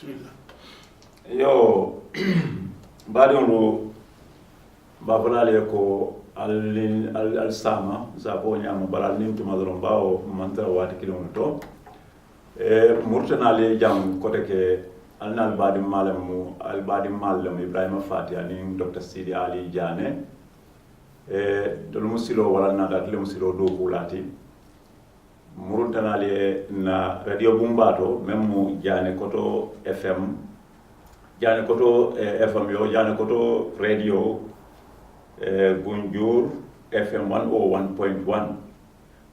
bismillah. Yo baɗonɗo bafolale ko al sama sabo ñama balal nin tuma doron bawo mantara wati kilon to murtanale jam kote ke alnal badi malamu al badi malam Ibrahima Fati ani Dr. Sidi Ali Jane dolu musilo wala nada le musilo do bulati murtanale na radio bumbato même Jane koto FM Jane koto FM yo Jane koto radio Gunjur FM 101.1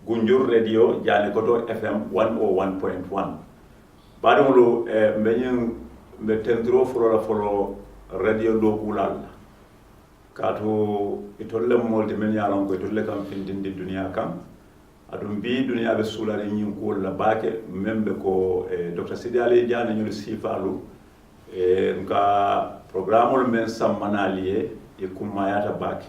Gunjur radio Jane koto FM 101.1 badumulu mbenyen betendro folo radio do kulal kato itolle molde men yalon ko itolle kam findindi dunia kam adum bi dunia be sulare nyin ko la baake membe ko Dr. Sidi Ali Jane nyul sifalu nka programol men sammanaliye e kummayata baake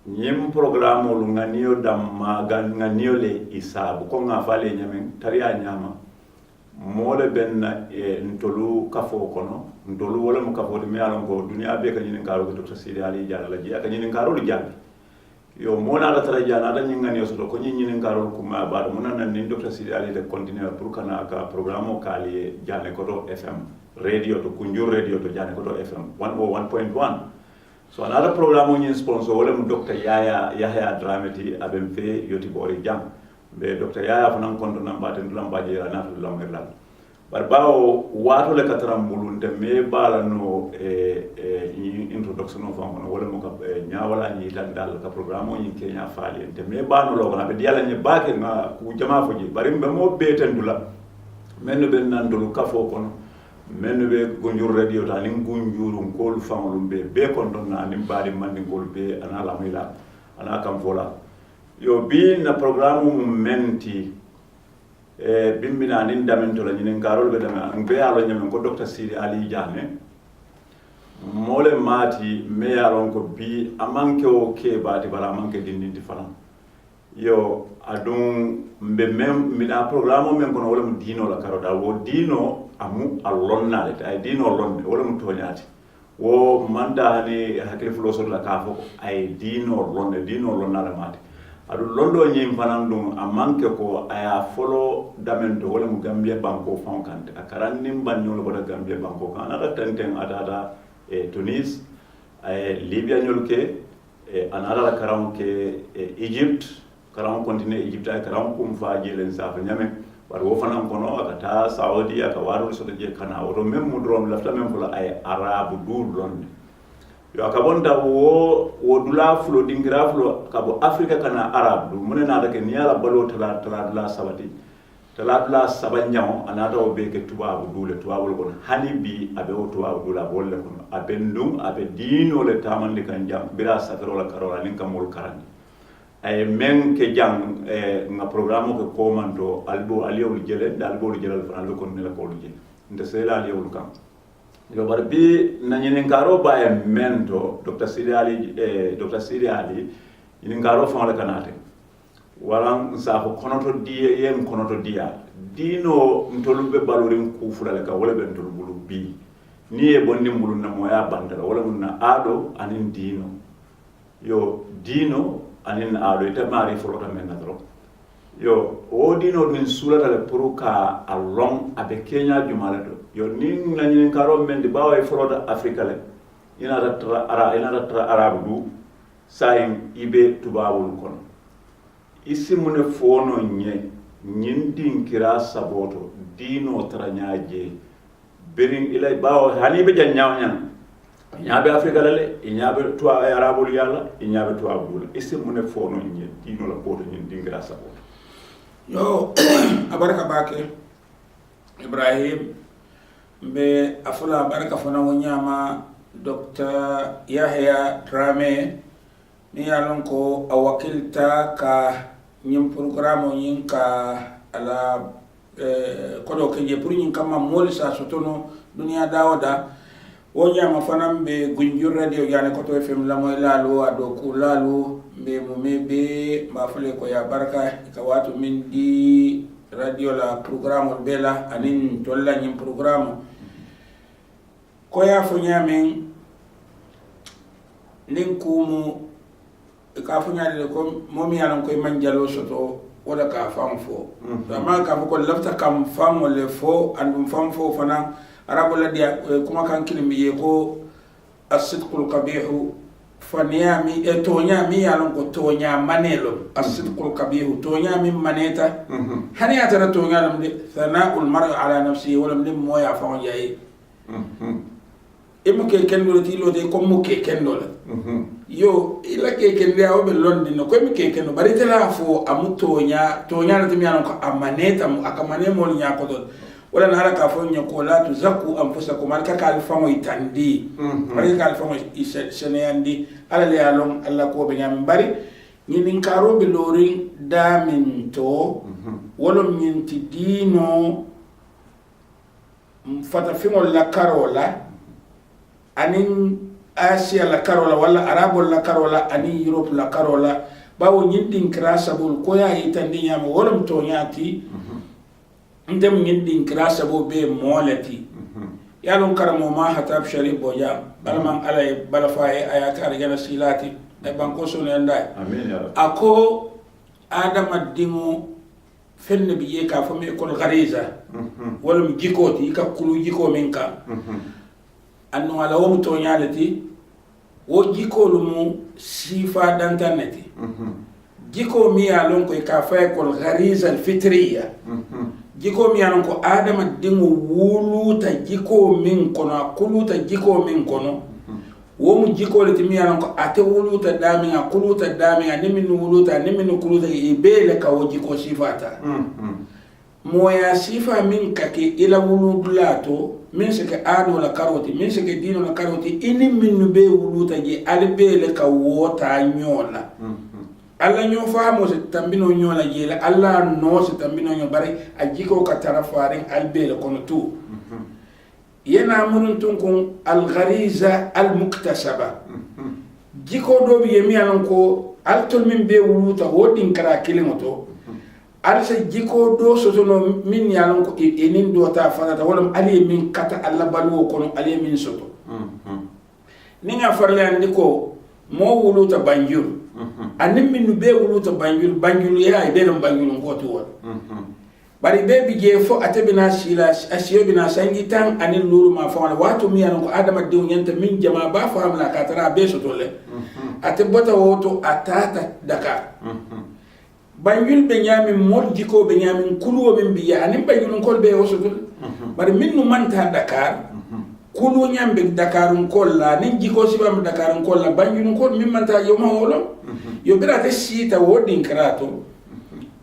ñim programol nganiyo damma nganiyo le isabu ko nga fale ñamen tariya ñama mole benna ntolu kafo kono ntolu wala mu kafo de mi alon ko dunia be ka ñinin karo ko Dr. Sidi Ali Jalla la jiya ka ñinin karo lu jabi yo mona la tara jana da ñin nganiyo so ko ñinin karo ko ma ba mo nan ni Dr. Sidi Ali de continuer pour kana ka programme kali Jane Koto FM radio to Kunjur radio to Jane Koto FM 101.1 so another programme ñin sponsor wala mu Dr. Yahya Dramati abem fe yoti bori jam be Dr. Yahya fanan konto namba ten lambaje na to lamberlal bar bawo wato le katram bulunde me bala no introduction of am wala mo ka nyaawala ni tan dal ka programme ñin Kenya faali ente me bano lo na be diala ni baake nga ku jama foji bari be mo betendula men be nandulu kafo kono men be Gunjur radio ta ni Gunjuru ko famulum be konton na ni baadi mandi gol be ana la mila ana kam fola yo bi na programme menti bimbina nin damento la ñinen karol be dama be alo ñamen ko Dr. Sidi Ali Jane mole mati me yalon ko bi amanke o ke baati bala amanke dindindi falam yo adun mbe mem mina programme men kono wala mu dino la karoda wo dino amu allonna le ay dino lonne wala mu toñati wo manda ni hakile philosophe la kafo ay dino lonna la mati adu londo nyim fanan dum amanke ko aya folo damento wala mu Gambia banko fonkante akaran nim banyolo boda Gambia banko kana da tenten adada Tunis Libya nyolke anara la karam ke Egypt karam continue Egypt ay karam kum faaji len safa nyame war wo fanan kono akata Saudi aka waru so je kana woto mem mudrom lafta mem fula ay arabu dul londe yo akabonta wo dula fulo dingira fulo kabo Afrika kana arab du munena da ke niala balo tala dula sabati tala dula sabanjamo anata o be ke tubabu dule tubabu gon hani bi abe o tubabu dula bolle kono abe ndum abe dino le tamande kan jam bira safero la karola nin kamol karani ay men ke jang nga programme ko komando albo aliyol jele dalbo jele fa albo kon ne la ko jele nde sela aliyol kam yo bar bi na ñinen karo baye mento Dr. Sidi Ali ñinen karo fa la kanate waran sa ko konoto diye yen konoto diya dino ntolube balorin ku fulale ka wala ben tol bulu bi ni e bonni mbulu na moya bandala wala mun na ado anin dino yo dino anin ado ita mari flota men nadro yo o dino dun sulata le pour ka along abe Kenya jumala do yo nin na ñin karo men di bawa flota Afrika le ina ratra arabu du sayin ibe tubawul kono isi mune fono nye ñin dinkira saboto dino tranyaaje berin ilay bawo hani be janyawnya ñaabe Afrika lale ñaabe tuwa arabul yalla ñaabe tuwa bul isi mune fono nye dino la boto ñin dinkira saboto Yo abaraka bake Ibrahim be afula baraka fona wonyama Dr. Yahya Drame ni yalon ko awakilta ka ñim programme ñin ka ala kodo ke je pour ñin kama moli sa sotono dunia dawada wonyama fanam be Gunjur radio Jane Koto FM la moy lalu ado ku lalu be mo mebe ma fule ko ya baraka ka watu min di radio la programme bela anin tolla nyim programme ko ya fo nyamen nin kumu ka fo nyaade ko momi yalan koy manjalo soto wala ka fam fo amma ka ko lafta kam fam wala fo andum fam fo fana arabo la dia kuma kan kilimi ko as-sidqul qabihu faniami tonya mi yalan ko tonya manelo as-sidqul qabihu tonya min maneta hani atara tonya lam de sana'ul mar'i ala nafsihi wala min moya fa on yayi emu ke kendo ti lo de ko mo ke kendo la yo ila ke kende awo be londi no ko mi ke kendo bari tela fo amutonya tonya na timi yalan ko amaneta mu akamane mo nya ko do wala na haraka fo nya ko la tuzaku anfusakum alka kal famo itandi bari kal famo isene andi ala le alon alla ko be nyam bari nyinin karo be lorin damin to wala nyinti dino fata fimo la karola anin Asia la karola wala Arabo la karola ani Europe la karola bawo nyindin krasabul ko ya itandi nyam wala mtonyati ndem nyindin krasabo be molati yalon karamo ma hatab sharif boya balman alay balafaye ayata arjana silati e banko sone ndai amin ya ako adama dimo fenne biye ka fami ko ghariza wala mi jikoti ka kulu jiko minka anno ala wo to nyalati wo jiko lumu sifa dantanati jiko mi alon ko ka fa ko ghariza alfitriya jiko mi alon ko adama dingo wuluta jiko min kono kuluta jiko min kono wo mu jiko le mi alon ko ate wuluta dami a kuluta dami a nimin wuluta nimin kuluta ibele ka wo jiko sifata moya sifa min kake ila wuludulato min seke ado la karoti min seke dino la karoti ini min be wuluta je albele ka wota nyola alla nyo famo se tambino nyola je la alla no se tambino nyo bare ajiko ka tarafarin albele kono tu yena munun tunkun al ghariza al muktasaba jiko do bi yemi anon ko altol min be wuluta wodin kara kilimoto alsa jiko do sotono min yalon ko enin do ta fanata wala ali min kata alla balu kono ali min soto ninga farle andi ko mo wuluta banjul anim min be wuluta banjul ya be dum banjul ko to wala bari be bi je fo atebina sila asiyo bina sangi tan anil lulu ma fa wala watu mi yalon ko adama de nyanta min jama ba fa amla katara be soto le atebota woto atata daka banjul be nyami mol jiko be nyami kuluwo min biya anim banjul kol be wosotul bari minnu manta Dakar kulu nyambe Dakar kol la nin jiko sibam Dakar kol la banjul kol min manta yo ma wolo yo birate sita wodin krato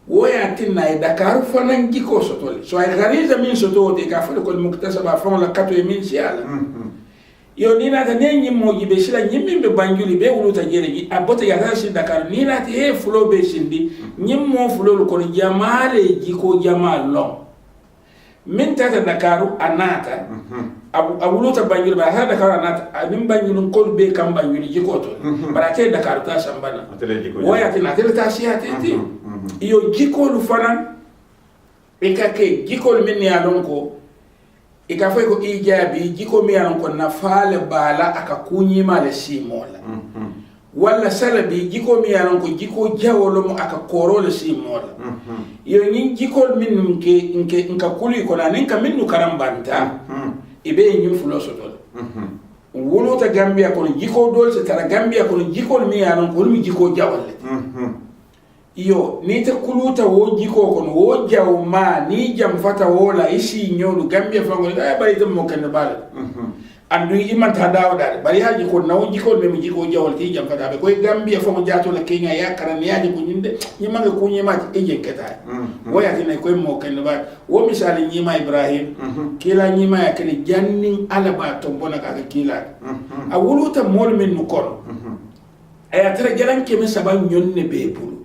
woya tinna e Dakar fanan jiko sotol so ay ghariza min soto de ka fa ko muktasaba fa la kato min siala yo ni nata ne nyimmo jibe sila nyimmi be banjuli be wuluta jere gi abota ya tashi Dakar ni nata e fulo be sindi nyimmo fulo ko jamale jiko jamal lo min tata Dakaru anata abuluta banjuli ba ha Dakar anata abin banjulun kol be kam banjuli jiko to barate Dakar ta sambana waya tina tele ta siate ti yo jiko lu fanan e kake jiko min ya don ko ika fay ko ijabi jiko mi yaron ko na faale bala aka kunyi male simola wala salabi jiko mi yaron ko jiko jawolo mo aka korole simola yo nyin jiko min nke nka kuli ko na ninka minnu karambanta ibe nyin fulo sotol woluta Gambia ko jiko dol se tara Gambia ko jiko mi yaron ko mi jiko jawolle iyo ni te kuluta wo jiko kono wo jaw ma ni jam fata wola isi nyolu Gambia fango ay bari dem mo ken bal andu iman ta dawda bari haji ko nawo jiko be mi jiko jawol ti jam fata be ko Gambia fango jato la Kenya ya karan yaji ko nyinde nyima ga ko nyima ti ejen keta woya tin ko mo ken bal wo misali nyima Ibrahim kila nyima ya ken jannin alaba to bona ka kila a wuluta mol min nu kono ay atara jalan ke mi saban nyonne be bulu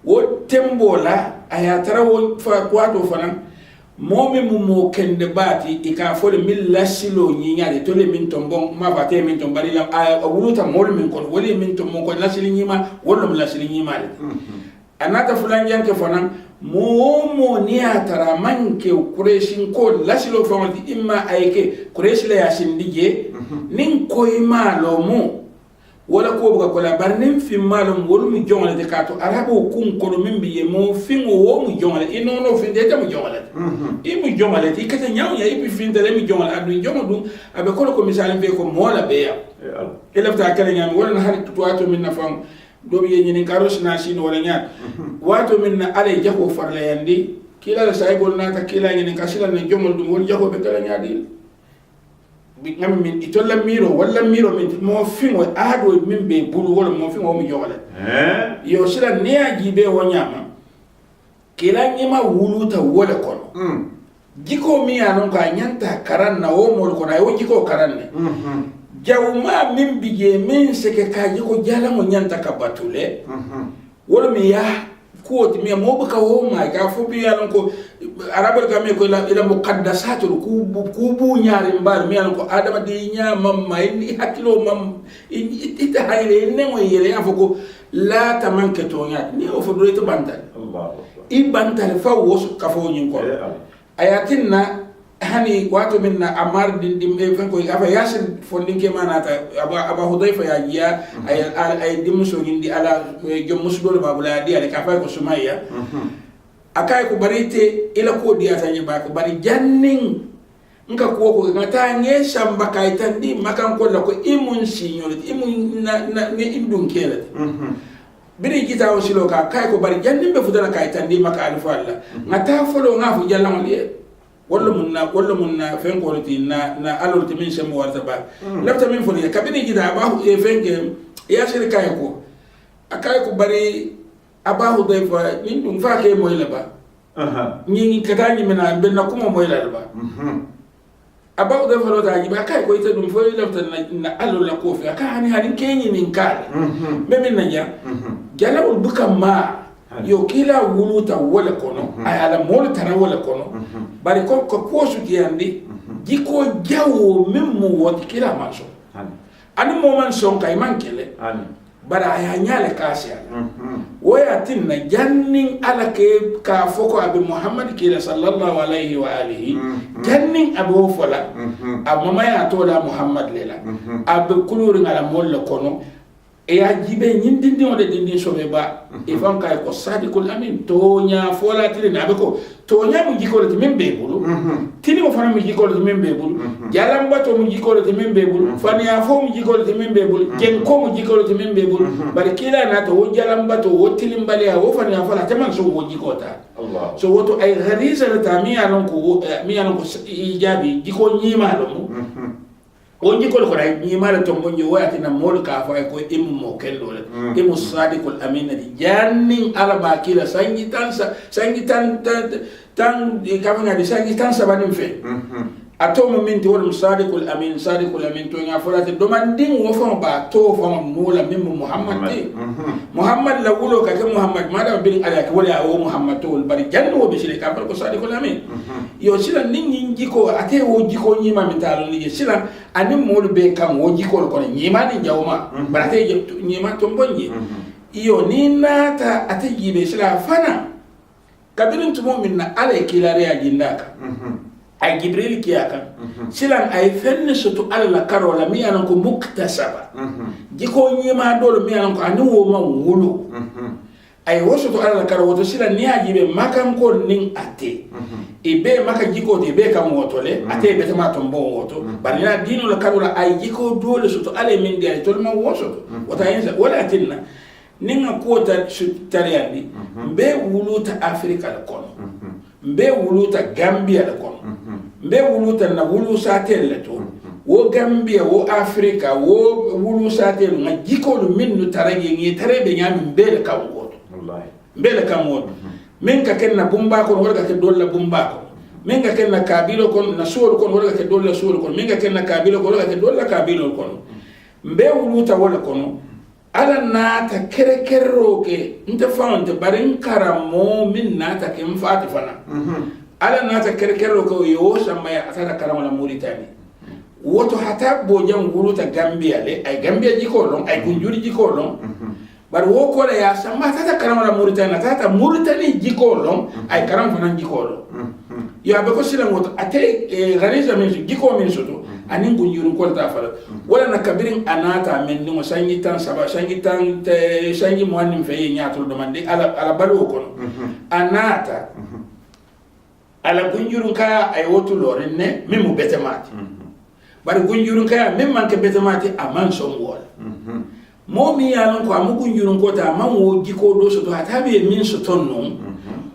wo tembola ayatara wo fa kwato fanan momi mo kende bati ika fole mil lasilo nyinyade to le min tombon ma bate min tombari la a wuluta mol min kon woli min tombon kon lasili nyima wolum lasili nyima anata fulan yanke fanan mo ni atara manke kureshin ko lasilo famati imma ayke kureshi la yasin dige nin koy malo mo wala ko buga ko la barnim fi malum wol mu jongale de kato arabo kun ko min biye mo fi wo mu jongale inono fi de ta mu jongale e mu jongale ti kata nyaaw ya ibi fi de mu jongale adu jongadu abe ko misal be ko mola be ya e lafta kala nyam wala har to min na fam do biye nyini karos na shin wala nyaat wato min na ale jako farla yandi kila la saybol na ta kila nyini kasila ne jongol dum wol jako be kala nyaadi ngam min itolla miro wala miro min mo fingo ado min be bulu wala mo fingo mo jogale yo sila ne ajibe wonyama kila nyima wuluta wala kono jiko mi anon ka nyanta karanna o mo ko na o jiko karanne jawma min bije min seke ka jiko jala mo nyanta ka batule wala mi ya ko mi mo baka o ma ka fu bi anon ko arabal ka me ko ila muqaddasatul kubu nyaari mbar mi ko adama de nyama mai hakilo mam ita hayre ne mo yele afoko la tamanke to nyaat ni o fodro to bantal allah i bantal fa wosu ka fo nyin ko ayatinna hani wato minna amar dim e fen ko afa yasin fondin ke manata aba hudayfa ya jiya ay dim so nyindi ala jom musdol babula di ala ka fa ko sumaya akai ko barite ila ko dia tanye ba ko bari janning nka ko ngata nge shamba kai tandi makan ko la ko imun signol imun na nge indun kele biri kita o silo ka kai ko bari janning be fudala kai tandi maka alfa alla ngata folo ngafu jallan liye wala munna fen ko lati na alol timin shamo warta ba lafta min fuli kabini kita ba fen ke ya shirka ko akai ko bari abahu daifa nin dum fa ke moyla ba ñi katani mena ben na kuma moyla ba abahu daifa lo taji ba kay ko ita dum fo lafta na allo la ko fi aka hani kenyi nin kale be min nanya jalawul bukam ma yo kila wuluta wala kono ay ala mol tara wala kono bari ko su tiandi jiko jawo memmo wot kila manso ani mo man son kay man kele bara ya nyale kasya waya tinna jannin ala ke ka foko abi muhammad kila sallallahu alaihi wa alihi jannin abu fola amma ya to da muhammad lela abi kuluri ngala molle kono e ya jibe nyindindi wode dindi sobe ba e fam kay ko sadiqul amin to nya fola tili na be ko to nya mu jikolo ti membe bulu tini mo fana mu jikolo ti membe bulu jalamba to mu jikolo ti membe bulu fani ya fo mu jikolo ti membe bulu jen ko mu jikolo ti membe bulu bari kila na to wo jalamba to wo tilimbale ya wo fani ya fala taman so wo jikota allah so woto ay ghariza ta mi anon ko ijabi jiko nyima lo mu onji ko ko ray ni mala to monjo wati na mol ka fa ko imu mo kello le imu sadiqul amin di janning ala bakila sangi tan ka fanga di sangi tan sabanim fe ato mo min to wal sadiqul amin to nga folate do man ding wo fa ba to fa mo la mim muhammad ti muhammad la wulo ka ke muhammad madam bin ala ka wala o muhammad to bari janno wo be sile ka ko sadiqul amin yo sila nin jiko ate wo jiko nyima mitalo ni sila ani molu be kam wo jiko ko nyima ni jawma barate nyima to bonje iyo ni nata ate jibe sila fana kabirin tumo min na ala kilare ajindaka ay jibril kiyaka silan ay fenne soto alla karola mi anan ko muktasaba jiko nyima dolo mi anan ko ani wo ma wulu ay wosoto alla karo woto silan ni ajibe makam ko nin ate ibe maka jiko de be kam woto le ate be tama to bon woto barina dino la karola ay jiko dole soto ale min de ay tol ma wosoto wata yensa wala tinna ninga kota tariandi be wuluta afrika la kono be wuluta gambia la kono be wuluta na wulu satel le to wo gambia wo afrika wo wulu satel nga jikolu minnu taragi ngi tarebe nyami bele kam woto wallahi bele kam woto men ka ken na bumba ko wala ka dolla bumba ko men ka ken na kabilo kon na solo kon wala ka dolla solo kon men ka ken na kabilo ko wala ka dolla kabilo kon be wuluta wala kono ala nata kere roke nta fawante barin karamo min nata kem fati fana ala nata kere roke yo samaya atata karamo la Mauritanie woto hata bojam guruta Gambia le ay Gambia jikolon ay kunjuri jikolon bar wo ko la ya samba tata karama la Mauritania tata Mauritania jiko long ay karam fana jiko long yo abe ko sila ngoto ate ganisa min jiko min soto anin gunjurun ko ta fala wala na kabirin anata men ni sangi tan saba sangi tan sangi mo anim fe nyaatu do mande ala balu ko anata ala gunjurun ka ay wotu loren ne mimu betemati bar gunjurun ka mem man ke betemati aman som wala momi yalon ko amugun yurun ko ta man wo giko do so to hatabe min so tonno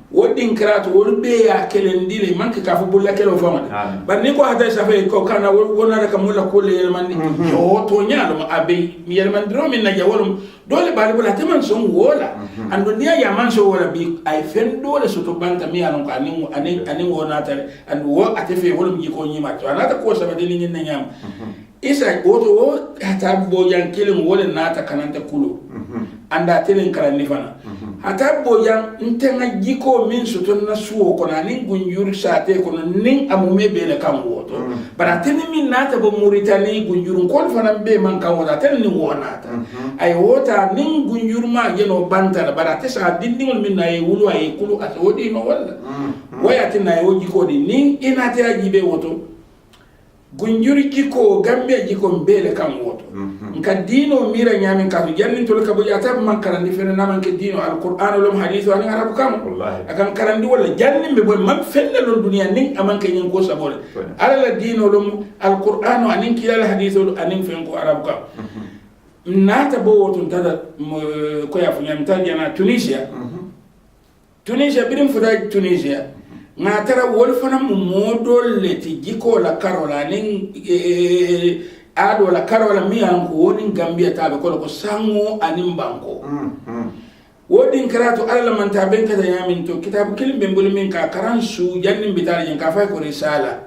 wodin krato wolbe ya kelendile man ka fu bulla kelo fama bar ni ko hata sa fe ko kana wona da kamulla ko le man yo to nyalo ma abe mi yel man dro min na jawolum dole bali bulla teman son wola ando niya ya man so wola bi ay fen dole so to banta mi yalon ko anin wona ta and wo atefe wolum giko nyima to anata ko sa badini nyin na nyam isa woto hata bojan kilin wole nata kananta kulo anda telin karani fana hata bojan ntenga jiko min soton na suwo kona nin gunjur sate kono nin amume bele kam woto bara teni min nata bo Mauritania gunjurun kon fana be man kan wota ten ni wonata ay wota nin gunjur ma yeno bantala bara tesa dindingol min ay wulu ay kulu at wodi no walla waya tinay woji ko di nin inata jibe woto gunjuri jiko Gambia jiko mbele kam woto nka dino mira nyamin ka jannin to ka boja tab man karandi fene na man ke dino alquran lum hadithu ani arab kam akan karandi wala jannin be boy man fenne lon duniya nin aman ke nyen ko sabole ala la dino lum alquran anin kila hadithu anin fen ko arab kam nata bo woto tada ko ya fu nyam tajana Tunisia birim fuda Tunisia nga tara wol fana mu modol leti jiko la karola nin ado la karola mi an ko woni Gambia tabe ko sango anin banko wodin karatu alla man taben kada yamin to kitab kilim be mbul min ka karan su jannim bitala jen ka fay ko risala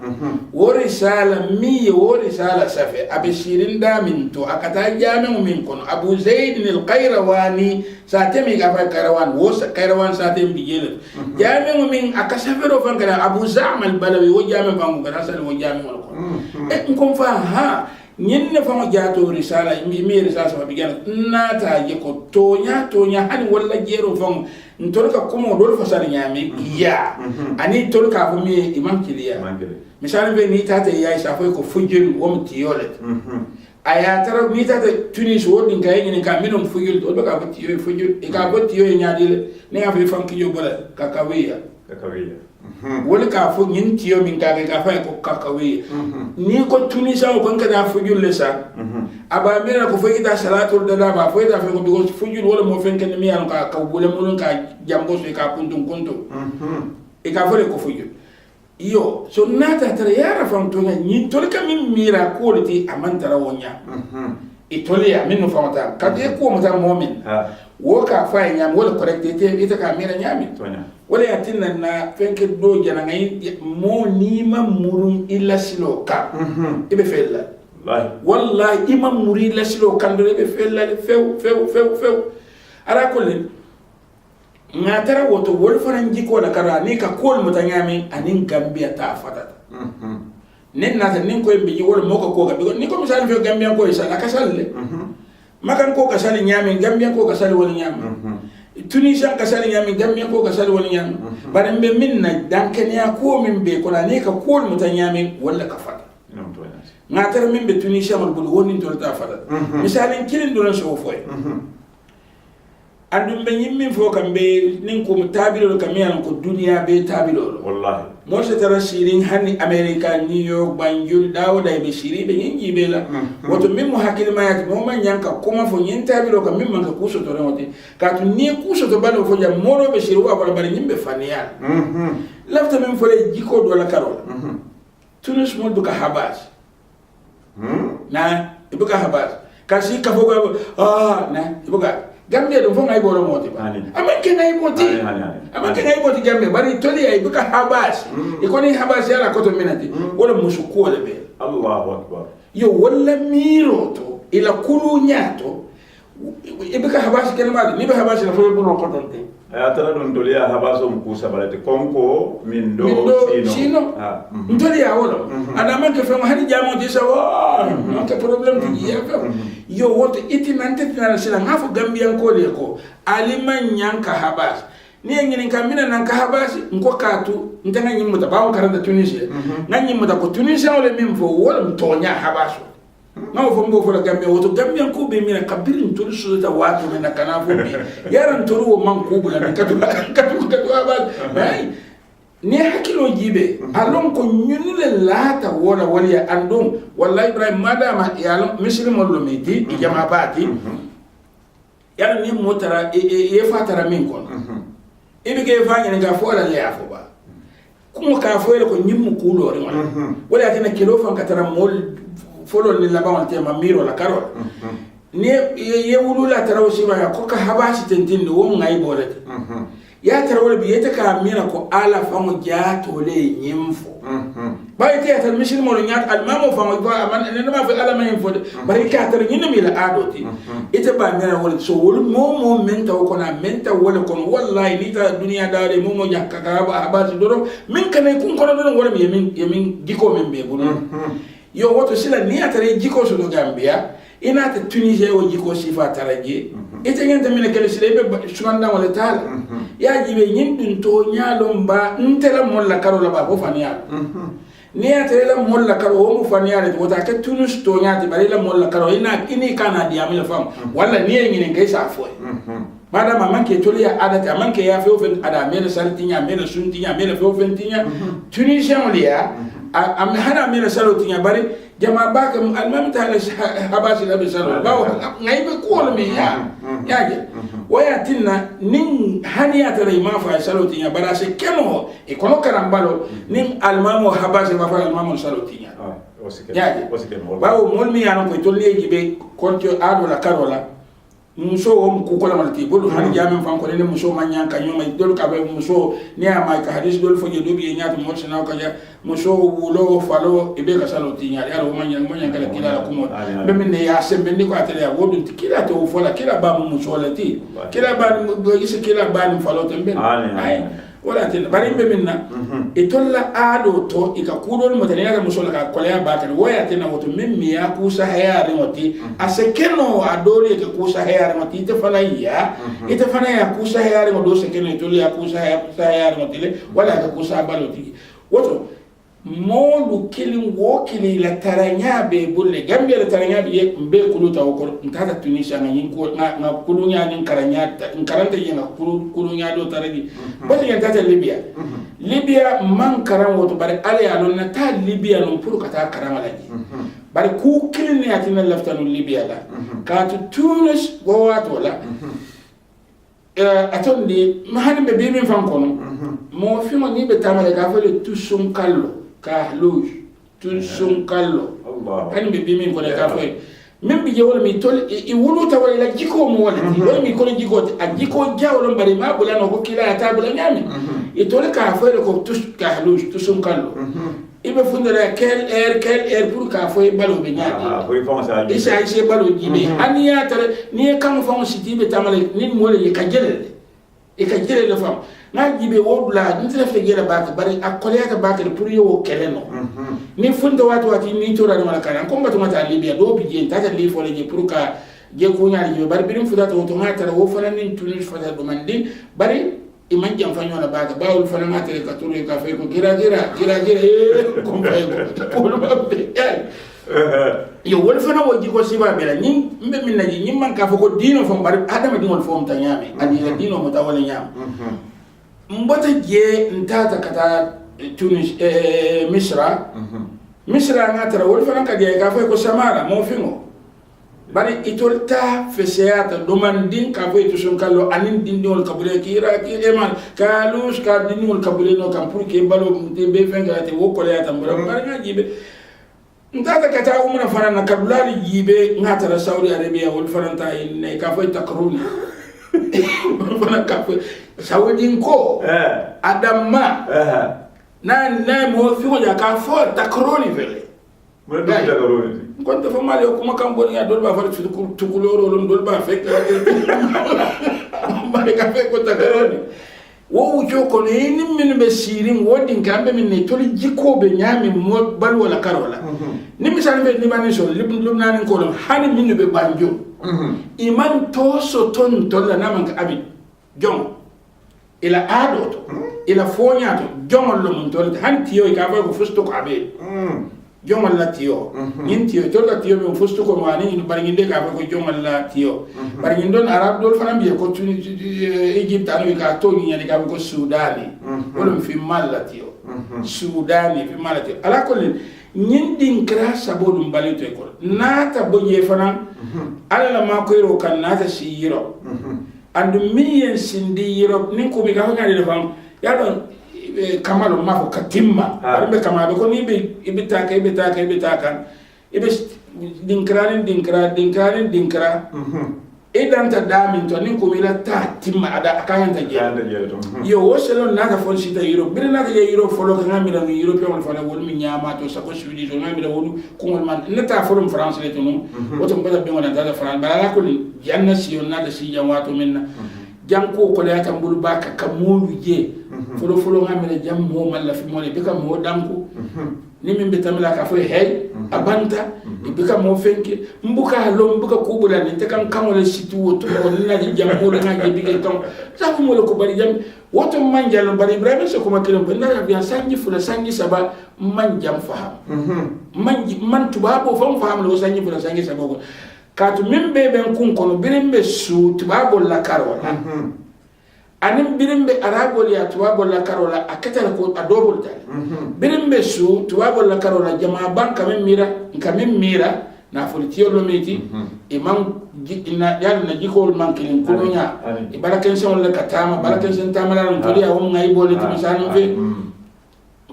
wo risala safe abishirin da min to akata jamin min kono Abu Zaid al-Qayrawani satemi ka fay Qayrawan wo Qayrawan satem bijele jamin min akasafero fan kada Abu Za'm al-Balawi wo jamin bangu kada sal wo jamin wal ko ngom fa ha ñin ne fama jaato risala mi risala sama bigana nata je ko tonya hani walla jero fam ntolka komo dol fasal nyami ya ani tolka ko mi imam kiliya misal be ni tata ya sa ko fujul wom tiyole aya tara mi tata Tunis wodin kay ni ka minom fujul do ka ko tiyo fujul e ka ko tiyo nyaadile ne nga fi fam kiyo bola kakawiya wala ka fo ñin tiyo min ka fa ko kakawi ni ko Tunisia ko kan da fujul le sa aba mira ko fo ida salatul da ba fo ida fa ko do fujul wala mo fen kan mi an ka wala mun ka jambo so ka kuntum e ka fo ko fujul yo so nata tara yara fam to ni to ka min mira ko liti amantara wonya itolia min no famata ka de ko mo ta momin wo ka fa nyam wala correcte ita ka mira nyami wala yatinna na fenke do jana ngai mo nima murun illa silo ka ibe fella wallahi imam muri illa silo kan do ibe fella few ara kullin ngatara woto wol fanan jiko la kara ni ka kol mutanyami anin Gambia ta fatata nen nata nin ko be wol moko ko ga ni ko misal fe Gambia ko isa la kasalle makan ko kasali nyami Gambia ko kasali wol nyami Tunisia kasali nyami Gambia ko kasali wol nyami bare be minna dankenya ko min be ko ni ka kol mutanyami wala ka fata ngatara min be Tunisia mal bul woni to ta fata misalin kilin do la so foy andum be nyimmin fo kambe nin ko mutabilo kamiyan ko dunia be tabilo wallahi mo se tara shirin hani America New York Banjul dawda be shiri be nyingi be la woto min mo hakil mayat mo man yanka kuma fo nyin tabilo kam min man ka kuso to remote ka to ni kuso to balo fo jam moro be shiru wa bala bari nyimbe faniya lafta min fo le jiko do la karol Tunis mo duka habas na ibuka habas kasi ka fo na ibuka Gambia do fo ngay boro moti ba aman ke ngay moti Gambia bari toli ay buka habas e koni habas yala ko to minati wala musuko le be Allahu akbar yo wala miro to ila kulu nyato ibika habasi kelma ni be habasi la fo bulo ko tonte tara don dolia habaso mkusa balate konko mindo sino ndolia wolo adama ke fama hani jamo di sawa no ke problem ti ya fa yo woto itinante tana sila ngafu gambian ko le ko aliman nyanka habas ni ngini kamina nanka habasi nko katu ntanga nyimuta bawo karanda tunisia nganyimuta ko tunisia ole mimfo wala mtonya habaso na fo mbo fo la gambia woto gambia ko be mina kabirin turu so ta watu na kana fo be yaran turu wo man ko bula katu aba bay ni hakilo jibe alon ko nyunule lata wala waliya andum wallahi ibrahim madama yalo muslim lo meti jama bati yalla ni motara e fatara min kon ibi ke fanya nga fo la le afo ba kuma ka fo ko nyimmu kulo re wala tana kilo fan katara mol folo ni laban te mamiro la karol ni ye wulula taraw siba ya ko ka habasi tentin wo ngai bolete ya tarawol bi yete ka mira ko ala famu jato le nyimfo bay te tar mishil mo nyat al mamo famu ba man ne ma fi ala may fo bari ka tar nyina mi la adoti ite ba mira wol so wol mo menta ko na menta wol kon wallahi ni ta dunya dare mo jakka ka ba habasi doro min kanay kun ko do wol mi yemin diko men be bunu yo woto sila ni atare jiko so do gambia ina ta tunisia o jiko sifa taraje ite ngenta mine kele sila be sunanda wala tal ya jibe nyindin to nyalom ba ntela molla karola ba ko faniya ni atare la molla karo o mu faniya wota ka tunus to nyati bari la molla karo ina ini kana diamile fam wala ni ngine ngay sa fo madama manke tolia adata manke ya fe ofen ada mele saltinya mele suntinya mele fe ofentinya tunisia wala am hana mena salotinya bari jama baka almam taala habasi la bisalo bawo ngaibe ko mi ya yaje waya tinna nin haniya tare ma fa salotinya bara se kemo e kono karambalo nin almamo habasi ma fa almamo salotinya yaje bawo molmi ya no ko tolleji be konto ado la karola muso o mu ko la malti bolu han jamin fan ko ne muso manya ka nyoma dol ka be muso ne ama ka hadis dol fo je dobi nyaatu mo sina ka ja muso wulo falo ibe ka salo tinya ya ro manya kala kila ko mo be min ne ya sembe ni ko atele ya wodun kila to fola kila ba mu muso la ti kila ba mu gisi kila ba ni falo tembe ay wala tin bari be minna e tolla ado to ika kudol mo tane ga muso la ka kolya ba tan waya tin woto memmi ya kusa hayare moti asekeno adori ke kusa hayare moti te fala ya ite fana ya kusa hayare mo do sekeno toli ya kusa hayare moti le wala ka kusa baloti woto molu kilin wo kili la taranya be bulle gambia la taranya be mbe kuluta ko ntata tunisia ngin ko na kulunya nin karanta yena kulunya do taragi bati yan tata libya man karam woto bare ale alon na ta libya non pour kata karam alaji bare ku kilin ya tin laftanu libya la ka tunis go wato la atondi mahani be bimin fan kono mo fi mo ni be tamale ka fele tusum kallo ka luj tusum kallo kan be bimin ko ka fele même bi jewol mi tol e wulu ta wala jiko mo wala wala mi ko jiko a jiko jawlo bari ma bula no ko kila ta bula nyami e tol ka fele ko tus ka luj tusum kallo ibe fundere quel air pour ka fo balo be nyaati ko fon sa isa ise balo jibe aniya tare ni kam fon sitibe tamale ni mo le ka jele e ka jele le fam na jibe wodula ntire fe gera ba ka bari akole ka ba ka pour yo keleno ni fundo wati ni tora na kana ko mbato mata libya do bi je tata li fo le je pour ka je ko nyaari je bari birim fuda to mata wo fana ni tunis fata do mandi bari iman jam fanyo na baga bawul fana mata ka turu ka fe ko gira ko fay ko lo babbe yo wol fana wo jiko siba bela ni mbe min naji ni man ka fa ko dino fo bari adama dingol fo mta nyame adi la dino mta wala nyam mbota je ntata kata tunis misra ngata wol fana ka je ka fa ko samara mo fingo bari itolta feseata domandin ka boy to son kallo anin dindol kabule kira ki eman kalus ka dindol kabule no kam pour que balo te be fenga te wo koleta mbara bari nga jibe ntata kata umna fana na kabulali jibe ngata la Saudi Arabia wol fana ta in ka foy takruni fana ka foy Saudi ko adamma na mo fi ko ja ka fo takruni vele mo do da garoni kon dafa male kuma kan bon ya dol ba fa tukuloro lon dol ba fek ma ka fek ko ta garoni wo wujo ko ne ni min be sirim wodin kambe min ne toli jikko be nyami mo bal wala karola ni misal be ni bani so lum nan ko hani min be banjo iman to so ton tolla naman ka abi jom ila ado to ila fonya to jomol lo mun tol han tiyo ka fa ko fusto ko abe jomol la tiyo nin tiyo to la tiyo mun fusto ko mani ni bari nginde ka fa ko jomol la tiyo bari ngindon arab dol fana biye ko tuni Egypt anu ka to ni yani ka ko Sudani wala fi malla tiyo Sudani fi malla tiyo ala ko nin din kra sabodum balito ko nata bonye fana ala la ma ko ro kan nata si yiro andu miyen sindi Europe nin ko be ka ngani defam ya don kamalo mafo katimma arbe kamabe ko ni be ibita ka ibe dinkra idan ta damin to nin ko mila ta timma ada akayan ta je yo woselo na ka fon sita Europe bi na ka je Europe folo ka ngamira ni Europe on fala wol mi nyama to sako suudi to ngamira wolu ko man nata forum France le to no woto mbada be wona ta France bala ko ni janna si on na da si jamwato minna janko ko la tambul baka kamodu je folo ngamira jam mo malla fi mo le be ka mo danko ni min betamila ka fo hey abanta ibika mo fenke mbuka kubula ni te kan kamole situ woto na jambo na ngi kan sa ko mo ko bari jam woto manjalo bari Ibrahim so ko makilo na ya sangi fula sangi saba manjam faham man tubabo fam lo sangi fula sangi saba ko katu min be ben kun kono birimbe su tubabo la karola anim birimbe arabol ya tuwabol la karola akatala ko adobol dal birimbe su tuwabol la karola jama banka men mira na folitiyo lo meti imam na yal na jikol mankilin kulonya e baraken son la katama baraken sen tamala on toli awon ngai bolé timisanu fe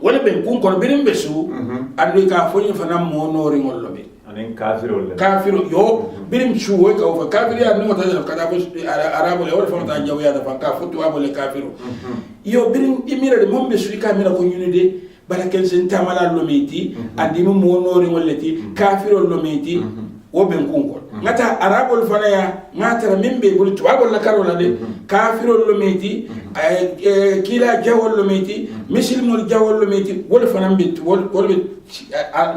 wala ben kun ko birimbe su andu ka fonyi fana mo nori ngol lo be anen kafiro yo birim chuo ka fa kafiri ya no ta kada bo arabo le wala fa ta jawiya da fa ka futu abo le kafiro yo birim imira de mombe su ka mira ko nyunide baraken sen tamala lo meti andi mo nori ngoleti kafiro lo meti wo ben kun ko ngata arabo fana ya ngata mimbe bul tuwabo la karola de kafiro lo meti kila jawol lo meti muslimol jawol lo meti wala fana bit wala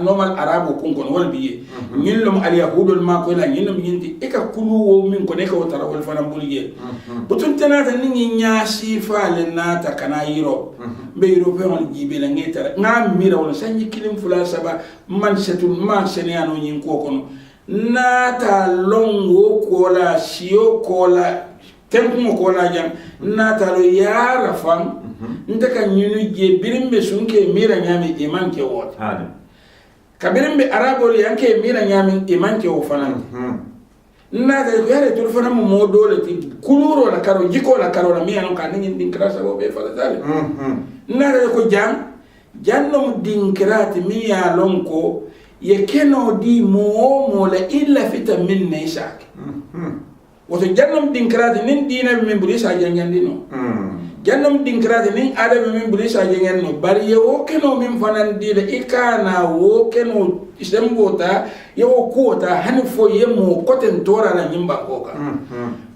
normal arabo kun ko wala biye nyillum al yahudul ma ko la nyillum yindi e ka kulu wo min ko ne ka wotara wala fana bulge butun tanata ni nya sifa le nata kana yiro be yiro fe on jibe la ngeta ngam mira wala sanyi kilim fula saba man setun ma seniyano nyin ko kono nata longo kola siyo kola tempo kola jam nata lo yara fam ndaka nyunu je birimbe sunke mira nyami iman ke wot kabirimbe arabo yanke mira nyami iman ke wofana nata ko yare to fana mo dole ti kuluro la karo jiko la karo la mi anon kan ngin din krasa bo be fala dale nata ko jannom din krati mi ya lonko ye keno di mo la illa vitamin ne sak woto jannom dinkrade nin dina min buri sa jangandi no jannom dinkrade nin adam min buri sa jangen no bari ye o keno min fanan di da ikana wo keno isembota ye o kota hani fo ye mo koten tora na nyimba koka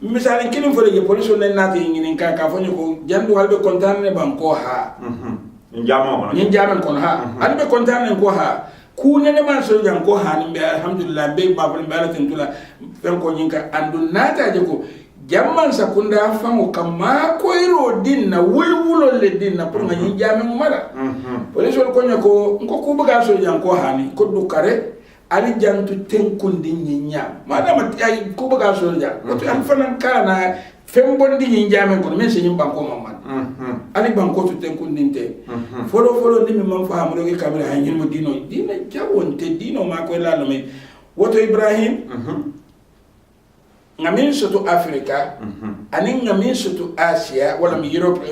misali kilin fo le police on nati ngini ka fo ko jandu walbe kontane banko ha njama kono ha albe kontane ko ha kunene man so jang ko hanin be alhamdulillah be babul balatin tula fen ko nyinka andu nata je ko jamman sakunda fango kama ko iro dinna wulwulo le dinna pour ngani jame mara police ko nyako ko buga so jang ko hani ko du kare ali jantu tenkundi nyinya madama ay ko buga so jang to an fanan kana fem bondi nyi jame ko men se nyimba ko mamman ali banko to tenkundi te folo ni mi man fa amro ke kamera hanyin mo dino jawonte dino ma ko la no me woto Ibrahim ngamin soto Africa anin ngamin soto Asia wala mi Europe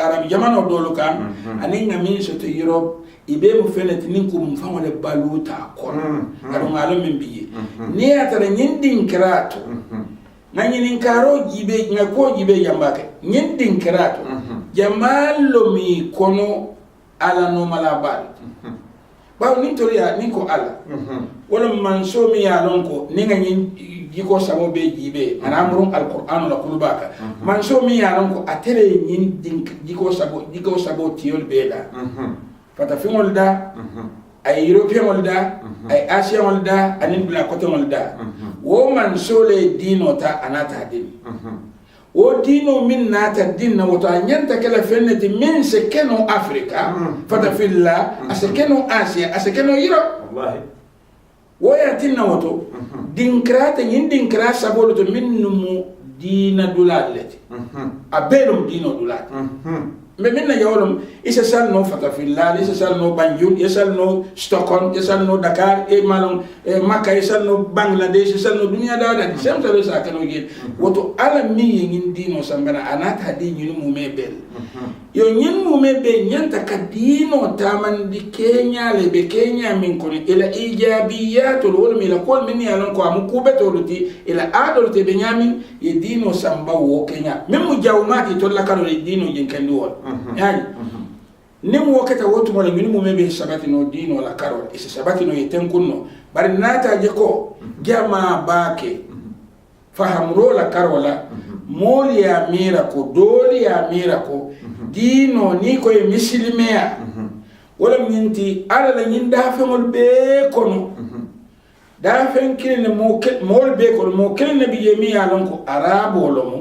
arab jamano dolo kan anin ngamin soto Europe ibe mo fenet nin ko mo fa wala baluta ko ado ngalo min biye ni atara nyindin krato nanyinin karo jibe ngako jibe yambake nyindin krato jamalo mi kono ala no malabal bawo nin toriya nin ko ala wala man so mi ya lon ko ni nga nyin jiko samo be jibe ana amrun alquran la kulbaka man so mi ya lon ko atere nyin jiko sabo tiol beda fata fingol da ay european wol da ay asian wol da anin bla kote wol da wo man so le dino ta anata din o dino min nata din na woto anyanta kala fenneti min se keno afrika fata filla ase keno asia ase keno europe wallahi wo ya tinna woto dinkrata yin dinkra sabolo to min numu dina dulalati abelum dino dulati me minna yawlum isa sal no fata filla isa sal no banjul isa sal no stockholm isa sal no dakar e malon makka isa sal no bangladesh isa sal no dunia dawda sem tare sa kanu gel woto ala mi yin dino sambana anata di nyinu mu mebel yo nyin mu mebe nyanta kadino taman di kenya le be kenya min ko ila ijabiyatul wal mi la kol min yalon ko am kubeto luti ila adol te benyamin ye dino samba wo kenya memu jawmati to la kalo dino yin kandi wol yani nim wakata wotu mo ngini mo mebe sabati no dino la karol e sabati no yeten kunno bari nata je ko jama baake fahamro la karola moli ya mira ko doli ya mira ko dino ni ko e mislimea wala minti ala la nyinda fengol be kono da fen kilne mo be kono mo kilne bi yemi alon ko arabo lo mo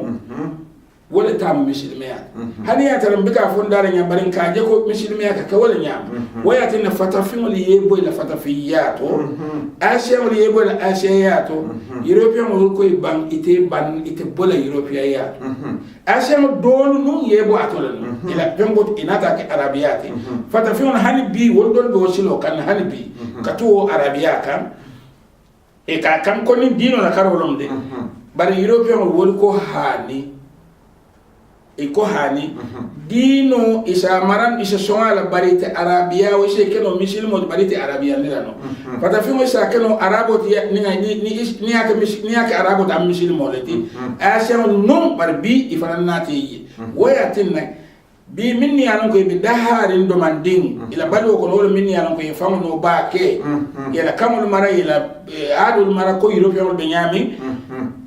wala tam mislimea hani ya taram bika fondara nya barin ka je ko mislimea ka wala nya waya tin fata fingol yebo la fata fiyato asia wala yebo la asiayato european mo ko ban ite bola european ya asia mo dolu no yebo atola ila pembo inata ke arabiyati fata fingol hani bi wol dol be wasilo kan hani bi ka to arabiya kan e ka kan ko ni dino la karolom de bari european wol ko hani iko hani dino isa maran isa sonala barite arabia o se keno misilmo barite arabia ndano pata fimo isa keno arabo ti ni aka arabo ta misilmo leti asia non barbi ifanati waya tinna bi minni anan ko bi daharin do manding ila balo ko no minni anan ko famu no baake ila kamul mara ila adul mara ko european be nyami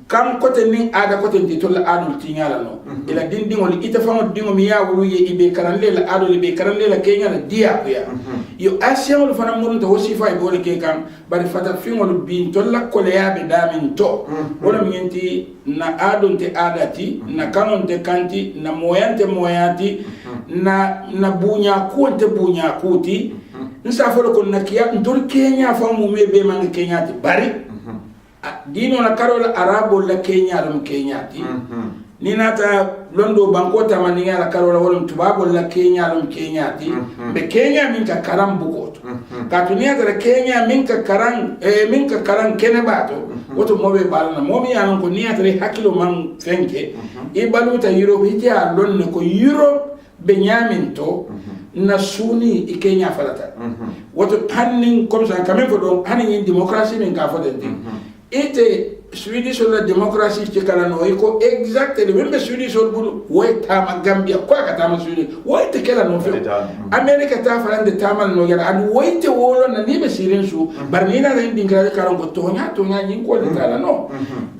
kam kote ning ada kote titol adul tinyala no ila dindingol ita famu dingo mi yawulu ye ibe karanle la adul be karanle la kenya la dia ko ya yo asiamul fana murunta wasifa e bole ke kam bari fata fingol bin tolla ko le yabe damin to wala minti na adul te adati na kanon te kanti na moyante moyati na bunya kuonte bunya kuti nsa folo ko nakiya ndur kenya famu mebe man kenya ti bari dino la karola arabo la kenya dum kenya ti ni nata londo banko tamani la karola wolum tubabo la kenya dum kenya ti be kenya min ka karam bukoto ka tunia da kenya min ka karan kene bato woto mobe balana momi yanon ko niata re hakilo man fenke e baluta europe hitia lonne ko europe benyamin to na suni i kenya falata woto hannin comme ça quand même fo hannin démocratie min ka fodenti ite Swedish la démocratie ci kala no iko exactement même Swedish bulu way tama Gambia kwa ka tama Swedish way te kala no fe America ta farande tamal no yara adu way te wolo na ni be sirin su bar ni na din kala karon ko tonya nyin ko de tala no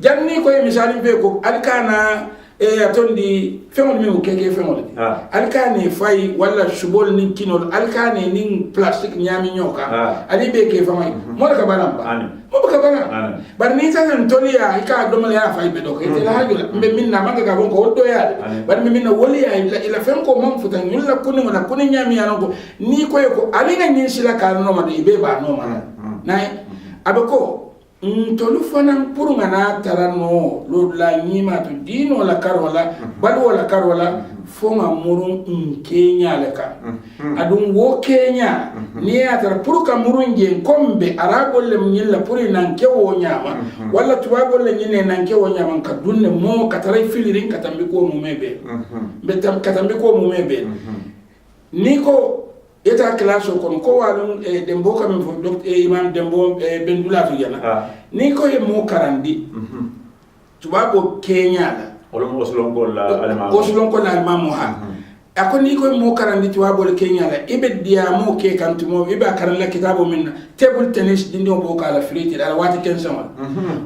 janni ko e misali be ko alkana atondi fengol mi o keke fengol alkane fay wala subol nin kinol alkane nin plastic nyami nyoka ali be ke famay mo ka balamba mo ka balamba bar ni tan tolia ika do mala ya fay be do ke la hajula be minna manga ga bon ko do ya bar mi minna woli ya ila fenko mom futan nyulla kuni wala kuni nyami yanko ni ko ali nga nyin sila ka no ma be ba no ma nay abako tolu fanan pour ngana tarano lo la nyima to dino la karola balu la karola fonga murun kenya le ka adum wo kenya ni atar pour ka murun gen kombe arabo le nyilla pour nan kewo nyama wala tubago le nyine nan kewo nyama ka dunne mo kataray filirin katambi ko mu mebe betam katambi ko mu mebe niko eta classe ko walum dembo kam fo docteur imam dembo bendula to yana ni ko e mo karandi tubago kenya la oslon ko la alma mo ha akoni ko mo karandi to abol kenya la ibe dia mo ke kan tumo ibe karalla kitabo minna table tennis dindi o kala free ala wati ken sama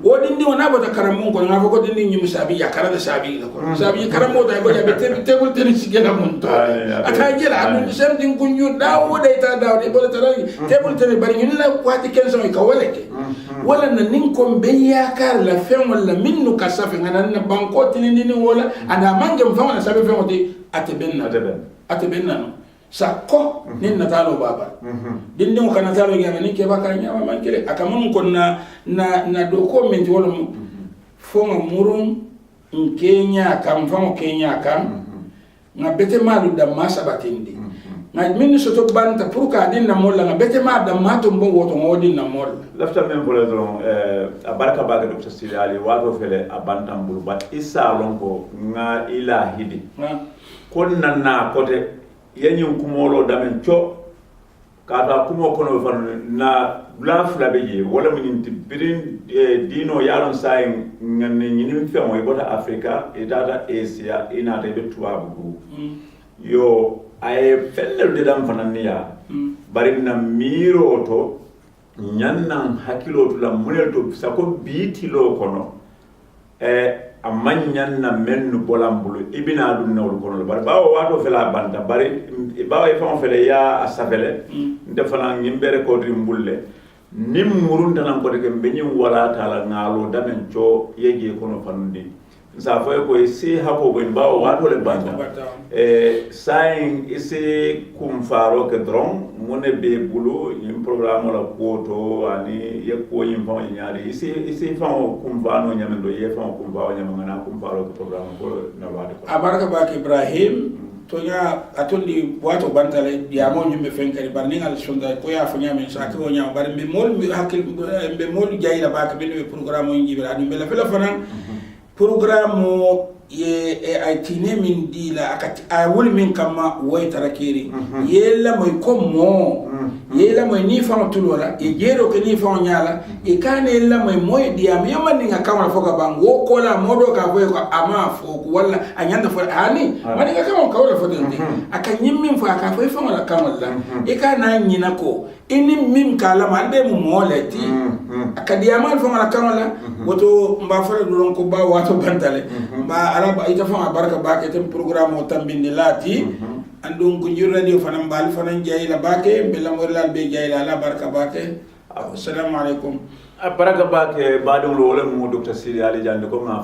o dindi ona bota karamun ko ngafo ko dindi nyum sabi ya karada sabi la ko sabi karamo da go ya table tennis gena mun to aka jela anu something kunyu dawo da ita dawo de bota tarayi table tennis bari nyilla wati ken sama ka waleke wala na nin ko be ya kar la fen wala minnu kasafi ngana na banko tinindi ni wala ana mangem fa wala sabi fen wati atebenna no sakko nin natalo baba din din kana talo ga nin ke baka nyama mankele akamun kon na do ko men wala fonga murum Kenya kam fonga Kenya kam na bete malu da masa batindi na min soto banta pour ka din na molla na bete ma da mato mbo woto ngodi na molla lafta men bole don abaraka baga Dr. Sidi Ali wato fele abanta mbulu bat isa lonko nga ila hidi kon na kote yanyin kumolo damen cho kata kumo kono fan na blafla beje wala min tibirin dino yaron sai ngane nyini femo ibota Africa edata Asia ina ta be tuabu yo ay fellel de dam fananiya bari na miro to nyannan hakilo to la munel to sako bitilo kono amanyan na mennu bolambulu ibina dum nawul kono bari bawo wato fela banta bari bawo e fam fele ya asabele nde fana ngimbere ko dimbulle nim murunta nan ko de benyin wala tala ngalo damen cho yeje kono fanundi sa fo ko si hako go bawo wato le banta sain isi kum faro ke dron mone be bulu yim programme la koto ani ye ko yim fa nyaari isi fa kum vano nyamendo ye fa kum va nyamanga na kum faro ke programme ko na wade ko abaraka bak Ibrahim to nya atondi wato bantale ya mo nyimbe fenkari bar ni ngal sonda ko ya fa nyame sa ko nyama bar be mol mi hakil be mol jayla bak be programme o njibe adu be la fela fana programme ye aitine min dila akati awul min kama way tarakiri yella moy kommo yella moy ni fa tulora e jero ke ni fa nyala e kane yella moy diam yamani nga kama foka bango ko la modo ka boy ko ama fo ko wala anyanda fo ani mani nga kama ko wala fo dindi akanyi min fa ka fo fa wala kama la e kana nyina ko ini mim kala malbe mu moleti akadi amal fa wala kama la woto mba fara dulon ko ba wato bantale ba araba ita fa baraka bake tem programme o tambindi lati andum ko radio fanam bal fanan jayla bake belam wala be jayla la baraka bake assalamu alaikum baraka bake badum lo wala mu Dr. Sidi Ali Jande ko ma